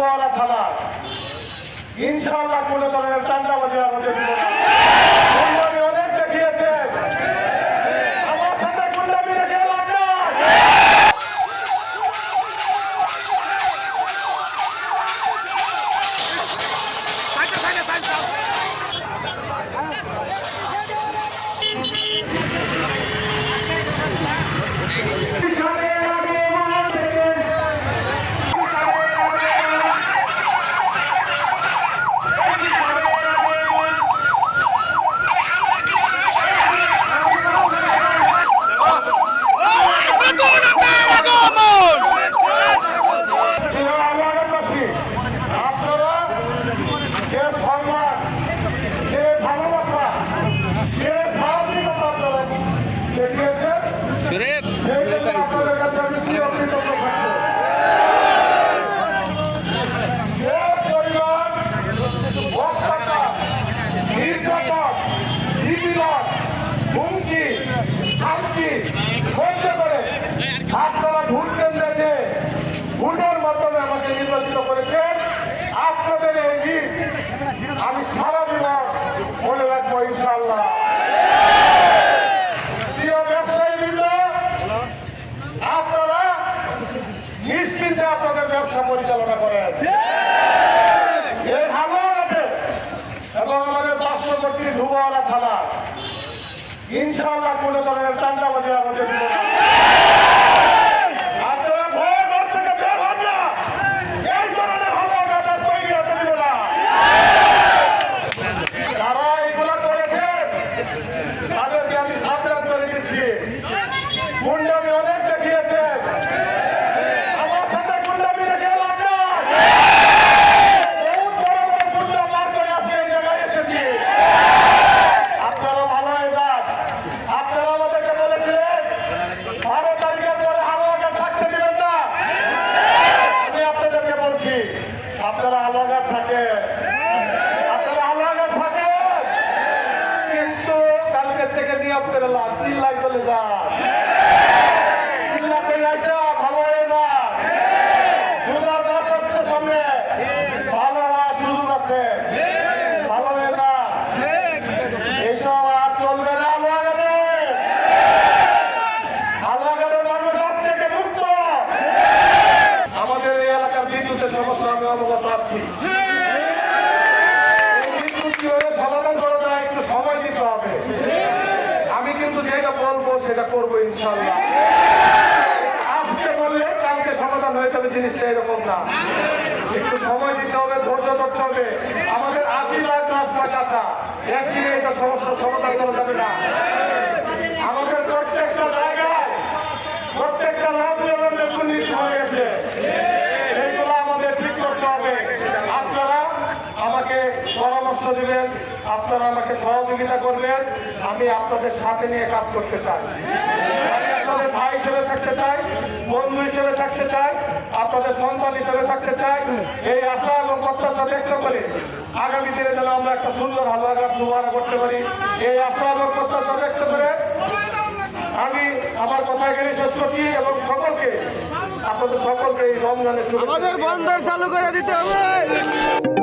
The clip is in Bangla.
ধুবাওয়ালা থানা ইনশাআল্লাহ কোনো ধরনের চাঁদাবাজি আমাদের দিব না। গুন্ডামি অনেক দেখিয়েছে, আমার সাথে গুন্ডামি রেখে লাভ নাই। আপনারা ভোট কেন্দ্রে যে ভোটের মাধ্যমে আমাকে নির্বাচিত করেছেন, আপনাদের এই জিত আমি সারা জীবন মনে রাখবো ইনশাআল্লাহ। প্রিয় ব্যবসায়ীবৃন্দ, আপনারা নিশ্চিন্তে আপনাদের ব্যবসা পরিচালনা করেন। এই হামলাতে এবং আমাদের পার্শ্ববর্তী ধুবাওয়ালা থানা ইনশাআল্লাহ কোনো ধরনের চাঁদাবাজি আমাদের দিব না। গুন্ডামি অনেক দেখিয়েছে, আমার সাথে গুন্ডামি রেখে লাভ নাই। বহুত বড় বড় গুন্ডা মার করে আজকে এই জায়গায় এসেছি। আপনারা ভালো হয়ে যান। আপনারা আমাদেরকে বলেছিলেন 12 তারিখের পরে হালুয়াঘাট থাকতে দিবেন না। আমি আপনাদেরকে বলছি, আপনারা হালুয়াঘাট থাকেন, আপনারা হালুয়াঘাট থাকেন, কিন্তু কালকের থেকে নিয়োগ করে লাভ চিল্লাই চলে যান। আমাদের এই এলাকার বিদ্যুতের সমস্যা আমি অবগত আছি। বিদ্যুৎ কিভাবে সমাধান করা যায় একটু সময় দিতে হবে। আমি কিন্তু যেটা বলবো সেটা করবো ইনশাআল্লাহ। আজকে বললে কালকে সমাধান হয়ে যাবে, জিনিসটা এরকম না। একটু সময় দিতে হবে, ধৈর্য ধরতে হবে। আমাদের 80 লাখ রাস্তা কাটা, একদিনে এটা সমস্যার সমাধান করা যাবে না। আমাদের প্রত্যেকটা জায়গায় প্রত্যেকটা রাজনীতি দুর্নীতি হয়ে গেছে, সেইগুলো আমাদের ঠিক করতে হবে। আপনারা আমাকে পরামর্শ দিবেন, আপনারা আমাকে সহযোগিতা করবেন। আমি আপনাদের সাথে নিয়ে কাজ করতে চাই। আমি আপনাদের ভাই হিসেবে থাকতে চাই, বন্ধু হিসেবে থাকতে চাই, আপনাদের সন্তান হিসেবে থাকতে চাই। এই আশা এবং প্রত্যাশা ব্যক্ত করে আগামী দিনে যেন আমরা একটা সুন্দর হালুয়াঘাট দুবারা করতে পারি, এই আশা এবং প্রত্যাশা ব্যক্ত করে আমি আমার কথা এখানে শেষ করছি এবং সকলকে আপনাদের সকলকে এই রমজানের শুভেচ্ছা। আমাদের বন্দর চালু করে দিতে হবে।